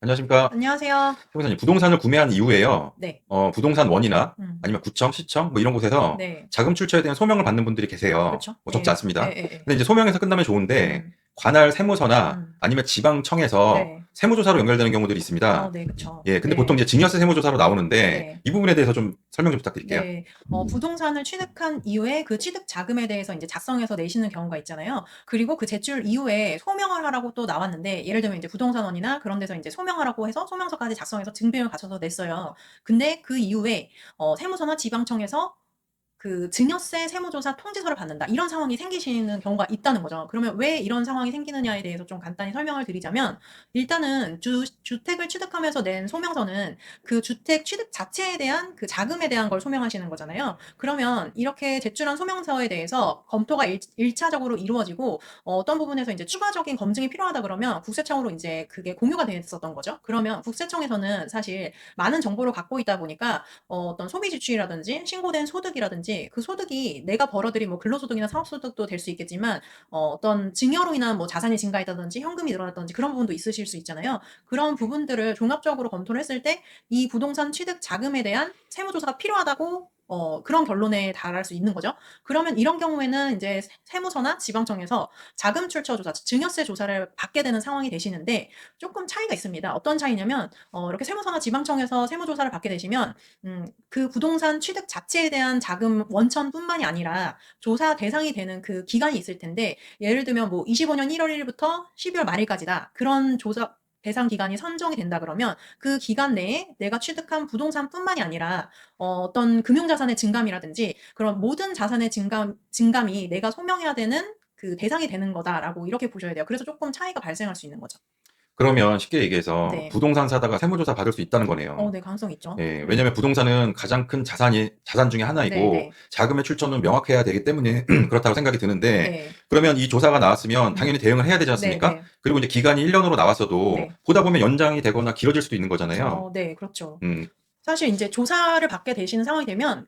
안녕하십니까. 안녕하세요. 최부사님, 부동산을 구매한 이후에요. 네. 부동산 원이나 음. 아니면 구청, 시청 뭐 이런 곳에서 네. 자금 출처에 대한 소명을 받는 분들이 계세요. 그쵸. 뭐 적지 예. 않습니다. 예예예. 근데 이제 소명해서 끝나면 좋은데 음. 관할 세무서나 음. 아니면 지방청에서 네. 세무조사로 연결되는 경우들이 있습니다. 네 그쵸. 예, 근데 보통 네. 이제 증여세 세무조사로 나오는데 네. 이 부분에 대해서 좀 설명 좀 부탁드릴게요. 네. 부동산을 취득한 이후에 그 취득 자금에 대해서 인제 작성해서 내시는 경우가 있잖아요. 그리고 그 제출 이후에 소명을 하라고 또 나왔는데 예를 들면 인제 부동산원이나 그런 데서 인제 소명하라고 해서 소명서까지 작성해서 증빙을 갖춰서 냈어요. 근데 그 이후에 세무서나 지방청에서 그 증여세 세무조사 통지서를 받는다. 이런 상황이 생기시는 경우가 있다는 거죠. 그러면 왜 이런 상황이 생기느냐에 대해서 좀 간단히 설명을 드리자면 일단은 주택을 취득하면서 낸 소명서는 그 주택 취득 자체에 대한 그 자금에 대한 걸 소명하시는 거잖아요. 그러면 이렇게 제출한 소명서에 대해서 검토가 일차적으로 이루어지고 어떤 부분에서 인제 추가적인 검증이 필요하다 그러면 국세청으로 인제 그게 공유가 됐었던 거죠. 그러면 국세청에서는 사실 많은 정보를 갖고 있다 보니까 어떤 소비 지출이라든지 신고된 소득이라든지 그 소득이 내가 벌어들인 뭐 근로소득이나 사업소득도 될 수 있겠지만 어떤 증여로 인한 뭐 자산이 증가했다든지 현금이 늘어났다든지 그런 부분도 있으실 수 있잖아요. 그런 부분들을 종합적으로 검토를 했을 때 이 부동산 취득 자금에 대한 세무조사가 필요하다고 그런 결론에 달할 수 있는 거죠. 그러면 이런 경우에는 인제 세무서나 지방청에서 자금 출처 조사, 증여세 조사를 받게 되는 상황이 되시는데 쪼끔 차이가 있습니다. 어떤 차이냐면 이렇게 세무서나 지방청에서 세무조사를 받게 되시면 그 부동산 취득 자체에 대한 자금 원천뿐만이 아니라 조사 대상이 되는 그 기간이 있을 텐데 예를 들면 뭐 25년 1월 1 일부터 12월 말일까지다. 그런 조사 대상 기간이 선정이 된다 그러면 그 기간 내에 내가 취득한 부동산뿐만이 아니라 어떤 금융자산의 증감이라든지 그런 모든 자산의 증감이 내가 소명해야 되는 그 대상이 되는 거다라고 이렇게 보셔야 돼요. 그래서 쪼끔 차이가 발생할 수 있는 거죠. 그러면 쉽게 얘기해서 네. 부동산 사다가 세무조사 받을 수 있다는 거네요. 네 가능성이 있죠. 예, 왜냐면 부동산은 가장 큰 자산 중에 하나이고 네네. 자금의 출처는 명확해야 되기 때문에 그렇다고 생각이 드는데 네. 그러면 이 조사가 나왔으면 음. 당연히 대응을 해야 되지 않습니까? 네네. 그리고 이제 기간이 1 년으로 나왔어도 네. 보다 보면 연장이 되거나 길어질 수도 있는 거잖아요. 네 그렇죠. 음. 사실 인제 조사를 받게 되시는 상황이 되면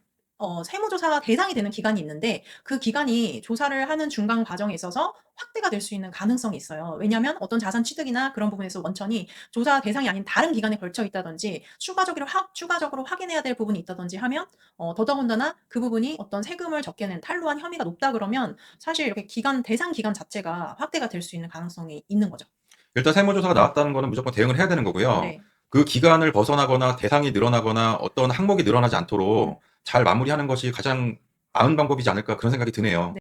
세무조사 대상이 되는 기간이 있는데 그 기간이 조사를 하는 중간 과정에 있어서 확대가 될 수 있는 가능성이 있어요. 왜냐하면 어떤 자산 취득이나 그런 부분에서 원천이 조사 대상이 아닌 다른 기간에 걸쳐 있다든지 추가적으로 확인해야 될 부분이 있다든지 하면 더더군다나 그 부분이 어떤 세금을 적게 낸 탈루한 혐의가 높다 그러면 사실 이렇게 대상 기간 자체가 확대가 될 수 있는 가능성이 있는 거죠. 일단 세무조사가 나왔다는 거는 무조건 대응을 해야 되는 거고요. 네. 그 기간을 벗어나거나 대상이 늘어나거나 어떤 항목이 늘어나지 음. 않도록 잘 마무리하는 것이 가장 나은 방법이지 않을까 그런 생각이 드네요.